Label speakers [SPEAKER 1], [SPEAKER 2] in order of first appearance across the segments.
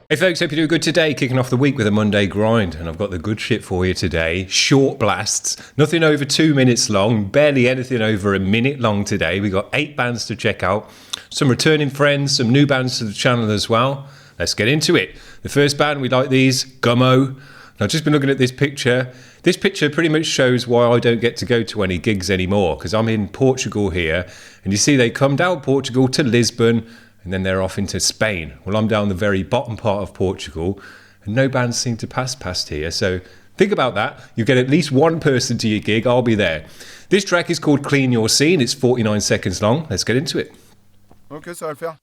[SPEAKER 1] Hey folks, hope you're doing good today. Kicking off the week with a Monday grind, and I've got the good shit for you today. Short blasts, nothing over 2 minutes long, barely anything over a minute long today. We got 8 bands to check out, some returning friends, some new bands to the channel as well. Let's get into it. The first band, we like these, GUMMO. I've just been looking at this picture. This picture pretty much shows why I don't get to go to any gigs anymore, because I'm in Portugal here, and you see they come down Portugal to Lisbon, and then they're off into Spain. Well, I'm down the very bottom part of Portugal, and no bands seem to pass past here. So think about that. You get at least one person to your gig. I'll be there. This track is called Clean Your Scene. It's 49 seconds long. Let's get into it.
[SPEAKER 2] Ok, ça va le faire.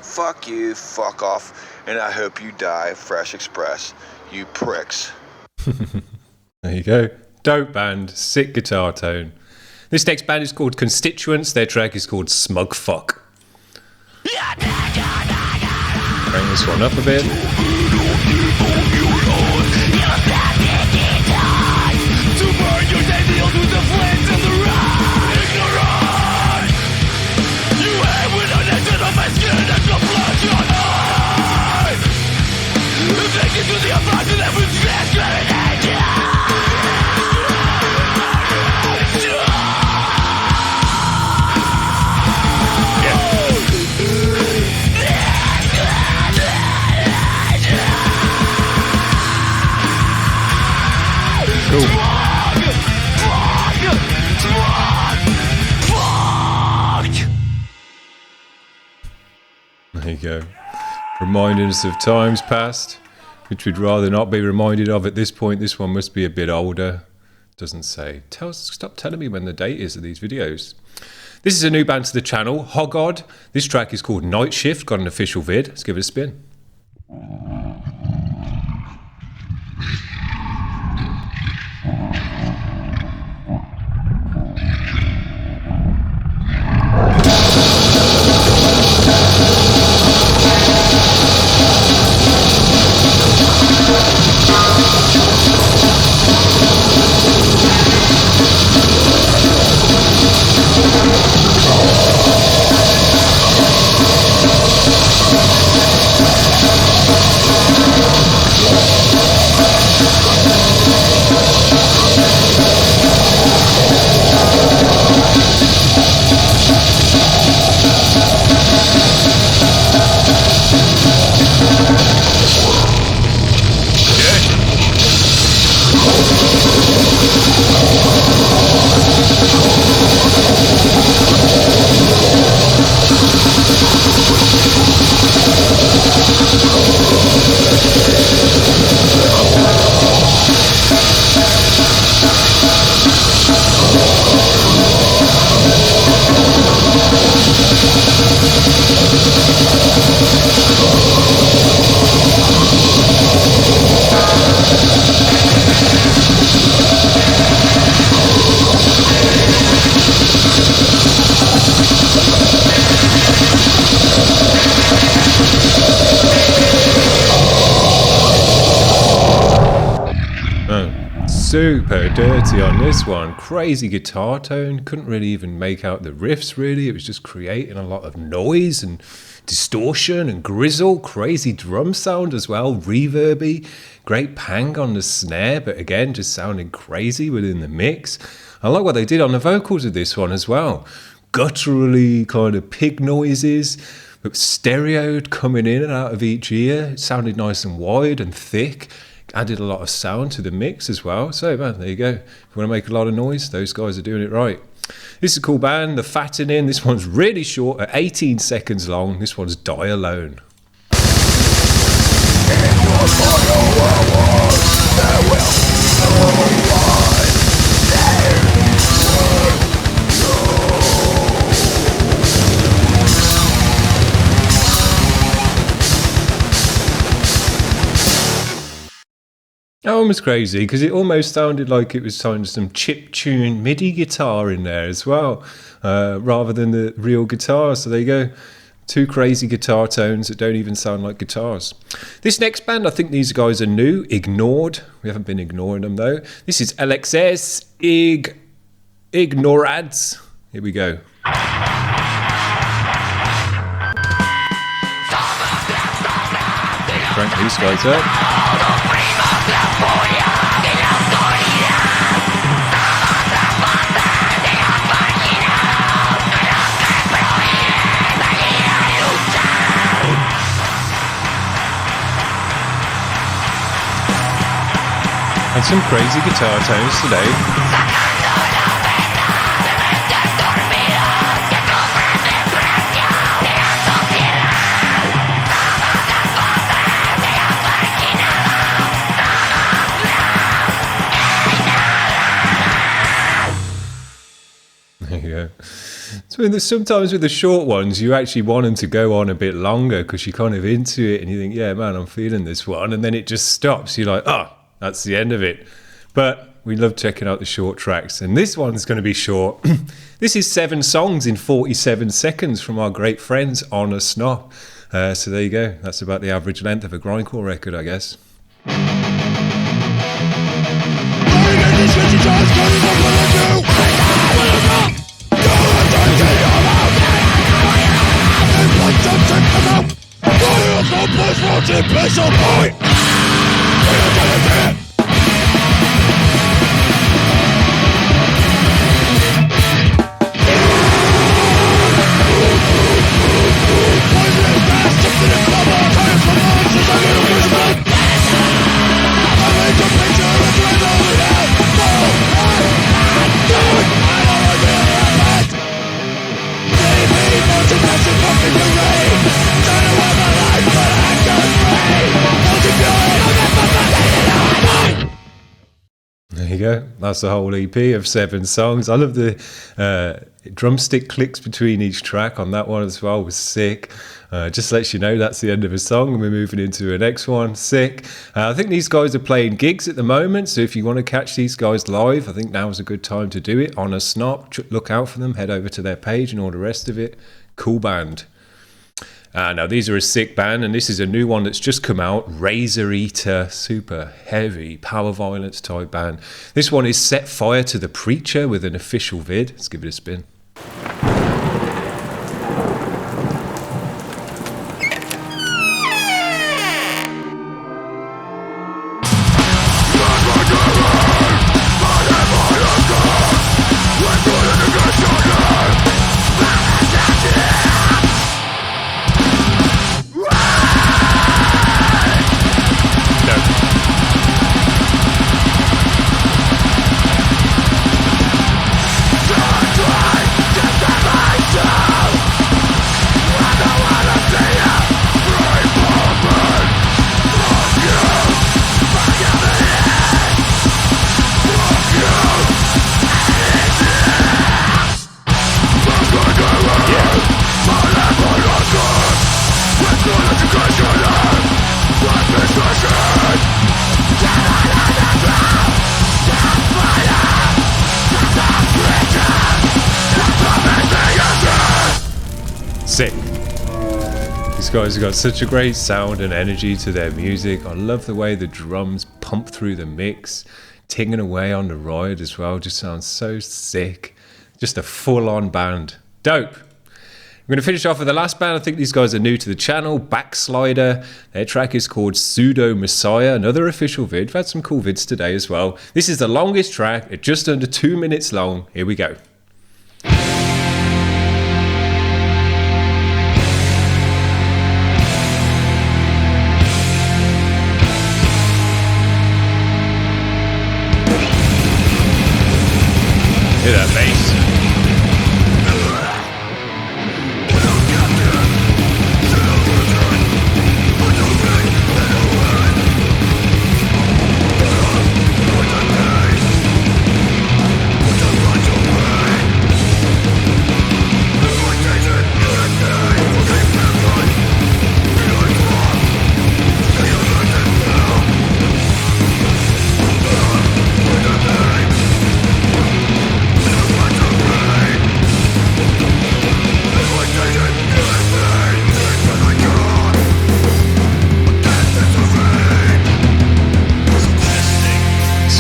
[SPEAKER 3] Fuck you, fuck off, and I hope you die, Fresh Express, you pricks.
[SPEAKER 1] There you go. Dope band, sick guitar tone. This next band is called Constituents. Their track is called Smug Fuck. Bring this one up a bit. There you go. Reminding us of times past, which we'd rather not be reminded of at this point. This one must be a bit older. Doesn't say. Stop telling me when the date is of these videos. This is a new band to the channel, HOGGOD. This track is called Nightshift. Got an official vid. Let's give it a spin. Super dirty on this one. Crazy guitar tone. Couldn't really even make out the riffs really. It was just creating a lot of noise and distortion and grizzle. Crazy drum sound as well. Reverby. Great pang on the snare, but again just sounding crazy within the mix. I like what they did on the vocals of this one as well. Gutturally kind of pig noises, but stereoed coming in and out of each ear. It sounded nice and wide and thick. Added a lot of sound to the mix as well. So man, there you go. If you want to make a lot of noise, those guys are doing it right. This is a cool band, the Fattening. This one's really short, at 18 seconds long. This one's Die Alone.
[SPEAKER 3] In your final hours, there will
[SPEAKER 1] That one was crazy because it almost sounded like it was some chip tune MIDI guitar in there as well, rather than the real guitar. So there you go. Two crazy guitar tones that don't even sound like guitars. This next band, I think these guys are new. Ignored. We haven't been ignoring them though. This is Lxs Ignoradxs. Here we go. Crank these guys up. And some crazy guitar tones today. There you go. So sometimes with the short ones, you actually want them to go on a bit longer because you're kind of into it and you think, yeah, man, I'm feeling this one. And then it just stops. You're like, oh, that's the end of it. But we love checking out the short tracks. And this one's going to be short. This is 7 songs in 47 seconds from our great friends Ona Snop. So there you go. That's about the average length of a grindcore record, I guess. There you go. That's the whole EP of 7 songs. I love the drumstick clicks between each track on that one as well. It was sick. Just lets you know that's the end of a song and we're moving into the next one. Sick. I think these guys are playing gigs at the moment, so if you want to catch these guys live, I think now is a good time to do it. Ona Snop, look out for them, head over to their page and all the rest of it. Cool band. Now these are a sick band, and this is a new one that's just come out. Razoreater, super heavy power violence type band. This one is Set Fire to the Preacher with an official vid. Let's give it a spin. Sick. These guys have got such a great sound and energy to their music. I love the way the drums pump through the mix, tinging away on the ride as well. Just sounds so sick. Just a full-on band. Dope. I'm going to finish off with the last band. I think these guys are new to the channel, Backslider. Their track is called Pseudomessiah, another official vid. We've had some cool vids today as well. This is the longest track, at just under 2 minutes long. Here we go. Hear that bass?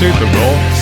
[SPEAKER 1] super raw.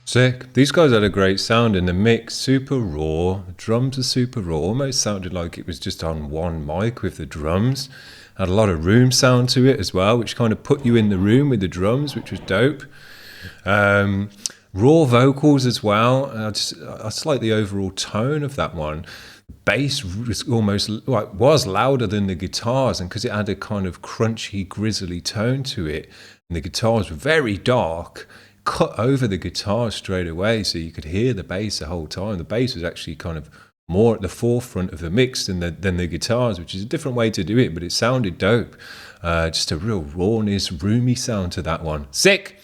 [SPEAKER 1] Sick. These guys had a great sound in the mix, super raw. The drums are super raw, almost sounded like it was just on one mic with the drums. Had a lot of room sound to it as well, which kind of put you in the room with the drums, which was dope. Raw vocals as well. I just like the overall tone of that one. Bass was almost like was louder than the guitars, and because it had a kind of crunchy, grizzly tone to it, and the guitars were very dark, cut over the guitar straight away, so you could hear the bass the whole time. The bass was actually kind of more at the forefront of the mix than the guitars, which is a different way to do it, but it sounded dope. Just a real rawness, roomy sound to that one. Sick.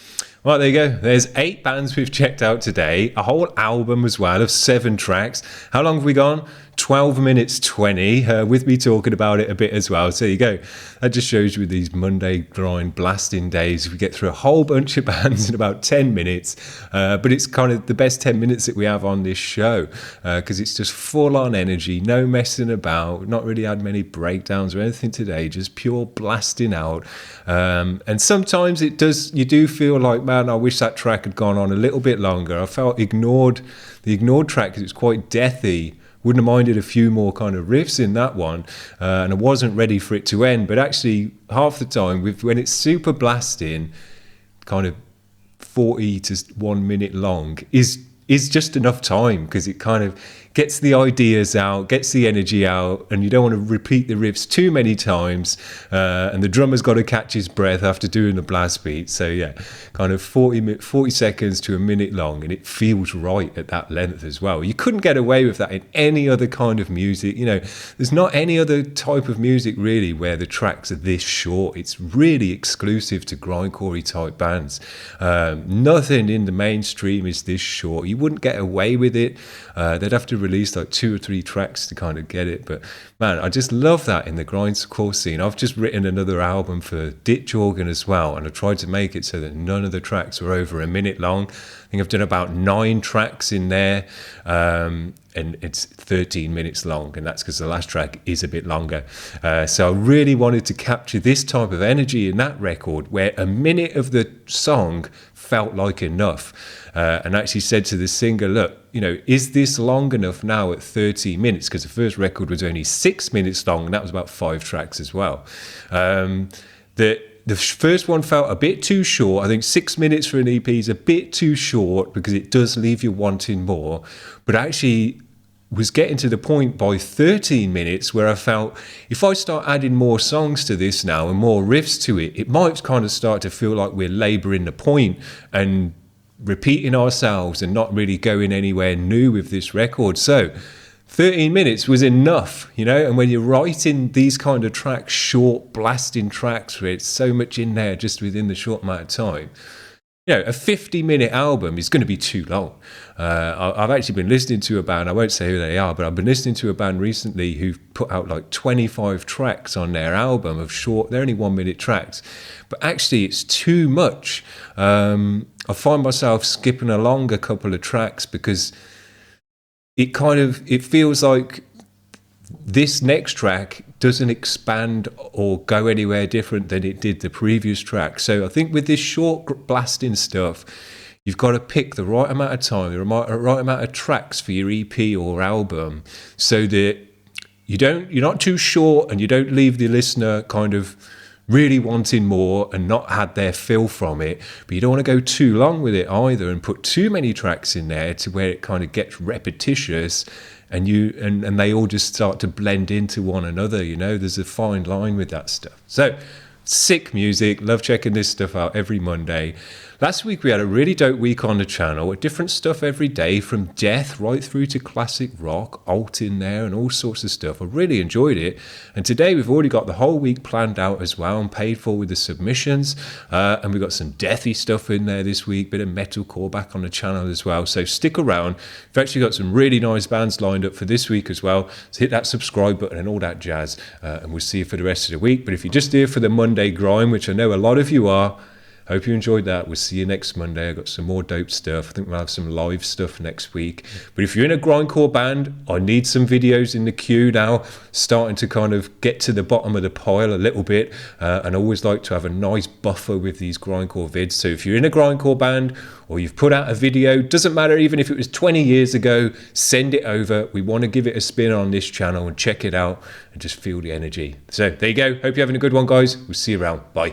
[SPEAKER 1] Right, there you go. There's 8 bands we've checked out today. A whole album as well of 7 tracks. How long have we gone? 12 minutes 20, with me talking about it a bit as well. So there you go. That just shows you with these Monday grind blasting days, we get through a whole bunch of bands in about 10 minutes. But it's kind of the best 10 minutes that we have on this show, because it's just full on energy, no messing about, not really had many breakdowns or anything today, just pure blasting out. And sometimes you do feel like, man, I wish that track had gone on a little bit longer. I felt the ignored track, because it's quite deathy. Wouldn't have minded a few more kind of riffs in that one, and I wasn't ready for it to end. But actually, half the time, when it's super blasting, kind of 40 to 1 minute long, is just enough time, because it kind of gets the ideas out, gets the energy out, and you don't want to repeat the riffs too many times, and the drummer's got to catch his breath after doing the blast beat. So yeah, kind of 40 seconds to a minute long, and it feels right at that length as well. You couldn't get away with that in any other kind of music. You know, there's not any other type of music really where the tracks are this short. It's really exclusive to grindcore type bands. Nothing in the mainstream is this short. You wouldn't get away with it. They'd have to release like 2 or 3 tracks to kind of get it. But man, I just love that in the grindcore scene. I've just written another album for Ditch Organ as well, and I tried to make it so that none of the tracks were over a minute long. I think I've done about 9 tracks in there, and it's 13 minutes long, and that's because the last track is a bit longer. So I really wanted to capture this type of energy in that record, where a minute of the song felt like enough, and actually said to the singer, look, you know, is this long enough now at 30 minutes? Because the first record was only 6 minutes long, and that was about 5 tracks as well. The first one felt a bit too short. I think 6 minutes for an EP is a bit too short, because it does leave you wanting more. But actually was getting to the point by 13 minutes where I felt if I start adding more songs to this now and more riffs to it, it might kind of start to feel like we're labouring the point and repeating ourselves and not really going anywhere new with this record. So 13 minutes was enough, you know, and when you're writing these kind of tracks, short blasting tracks where it's so much in there just within the short amount of time, you know, a 50-minute album is going to be too long. I've actually been listening to a band, I won't say who they are, but I've been listening to a band recently who've put out like 25 tracks on their album of short, they're only 1 minute tracks, but actually it's too much. I find myself skipping along a couple of tracks because it feels like this next track doesn't expand or go anywhere different than it did the previous track. So I think with this short blasting stuff, you've got to pick the right amount of time, the right amount of tracks for your EP or album, so that you're not too short and you don't leave the listener kind of really wanting more and not had their fill from it, but you don't want to go too long with it either and put too many tracks in there to where it kind of gets repetitious and they all just start to blend into one another. You know, there's a fine line with that stuff. So sick music. Love checking this stuff out every Monday. Last week we had a really dope week on the channel with different stuff every day, from death right through to classic rock, alt in there, and all sorts of stuff. I really enjoyed it. And today we've already got the whole week planned out as well and paid for with the submissions. And we've got some deathy stuff in there this week, bit of metalcore back on the channel as well. So stick around. We've actually got some really nice bands lined up for this week as well. So hit that subscribe button and all that jazz. And we'll see you for the rest of the week. But if you're just here for the Monday grind, which I know a lot of you are, hope you enjoyed that. We'll see you next Monday. I've got some more dope stuff. I think we'll have some live stuff next week. But if you're in a grindcore band, I need some videos in the queue now, starting to kind of get to the bottom of the pile a little bit. And I always like to have a nice buffer with these grindcore vids. So if you're in a grindcore band or you've put out a video, doesn't matter even if it was 20 years ago, send it over. We want to give it a spin on this channel and check it out and just feel the energy. So there you go. Hope you're having a good one, guys. We'll see you around. Bye.